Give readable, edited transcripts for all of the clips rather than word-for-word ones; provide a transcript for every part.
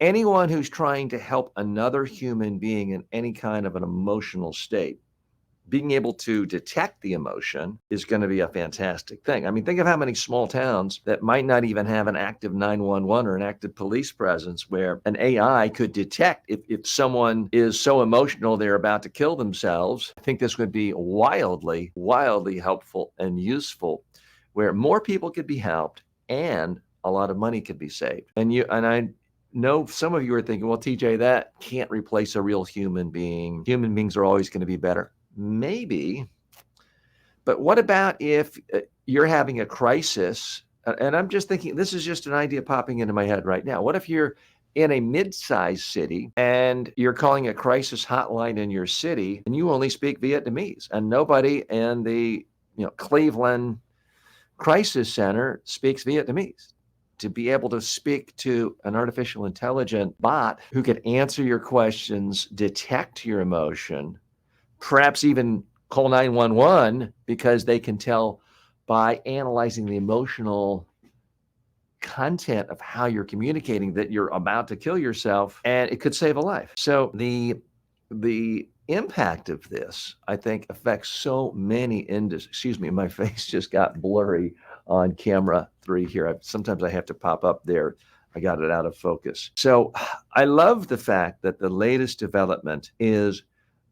Anyone who's trying to help another human being in any kind of an emotional state, being able to detect the emotion is gonna be a fantastic thing. I mean, think of how many small towns that might not even have an active 911 or an active police presence where an AI could detect if someone is so emotional they're about to kill themselves. I think this would be wildly, wildly helpful and useful, where more people could be helped and a lot of money could be saved. And I know some of you are thinking, well, TJ, that can't replace a real human being. Human beings are always going to be better. Maybe. But what about if you're having a crisis? And I'm just thinking, this is just an idea popping into my head right now. What if you're in a mid-sized city and you're calling a crisis hotline in your city and you only speak Vietnamese and nobody in the Cleveland crisis center speaks Vietnamese? To be able to speak to an artificial intelligent bot who could answer your questions, detect your emotion, perhaps even call 911 because they can tell by analyzing the emotional content of how you're communicating that you're about to kill yourself, and it could save a life. So the impact of this, I think, affects so many industries. Excuse me, my face just got blurry on camera 3 here. Sometimes I have to pop up there. I got it out of focus. So I love the fact that the latest development is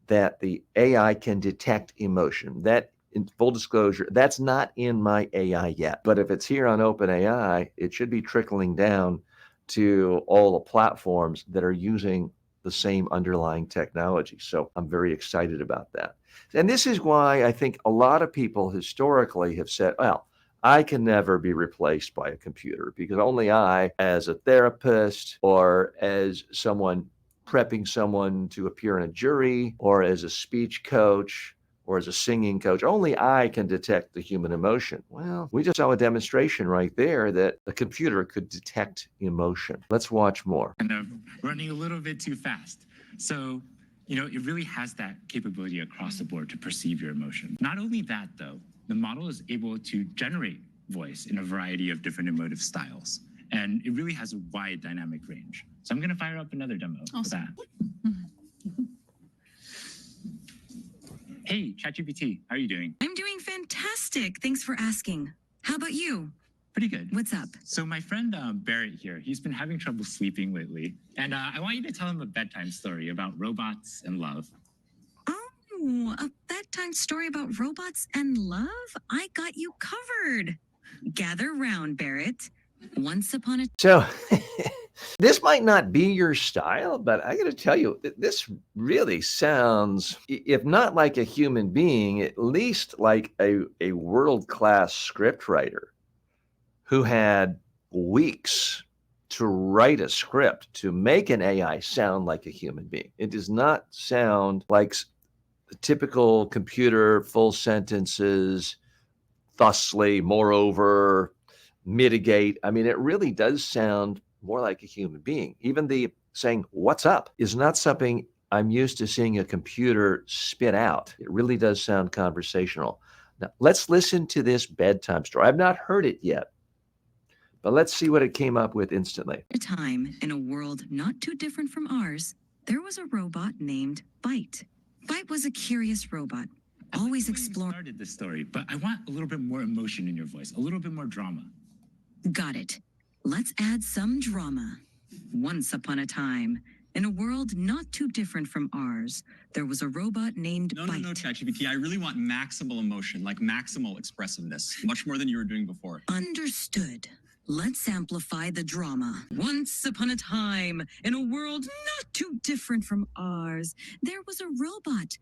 that the AI can detect emotion. That, in full disclosure, that's not in my AI yet. But if it's here on OpenAI, it should be trickling down to all the platforms that are using the same underlying technology. So I'm very excited about that. And this is why I think a lot of people historically have said, well, I can never be replaced by a computer because only I, as a therapist or as someone prepping someone to appear in a jury or as a speech coach or as a singing coach, only I can detect the human emotion. Well, we just saw a demonstration right there that a computer could detect emotion. Let's watch more. And running a little bit too fast. So, it really has that capability across the board to perceive your emotion. Not only that, though, the model is able to generate voice in a variety of different emotive styles. And it really has a wide dynamic range. So I'm going to fire up another demo for that. Hey, ChatGPT, how are you doing? I'm doing fantastic. Thanks for asking. How about you? Pretty good. What's up? So my friend Barrett here, he's been having trouble sleeping lately. And I want you to tell him a bedtime story about robots and love. Oh, a bedtime story about robots and love? I got you covered. Gather round, Barrett. Once upon a So this might not be your style, but I got to tell you, this really sounds, if not like a human being, at least like a world-class scriptwriter who had weeks to write a script to make an AI sound like a human being. It does not sound like the typical computer full sentences, thusly, moreover, mitigate. I mean, it really does sound more like a human being. Even the saying, what's up, is not something I'm used to seeing a computer spit out. It really does sound conversational. Now, let's listen to this bedtime story. I've not heard it yet, but let's see what it came up with instantly. time, in a world not too different from ours, there was a robot named Byte. Byte was a curious robot, always exploring. Started this story, but I want a little bit more emotion in your voice, a little bit more drama. Got it. Let's add some drama. Once upon a time, in a world not too different from ours, there was a robot named Byte. No, ChatGPT. I really want maximal emotion, like maximal expressiveness, much more than you were doing before. Understood. Let's amplify the drama. Once upon a time, in a world not too different from ours, there was a robot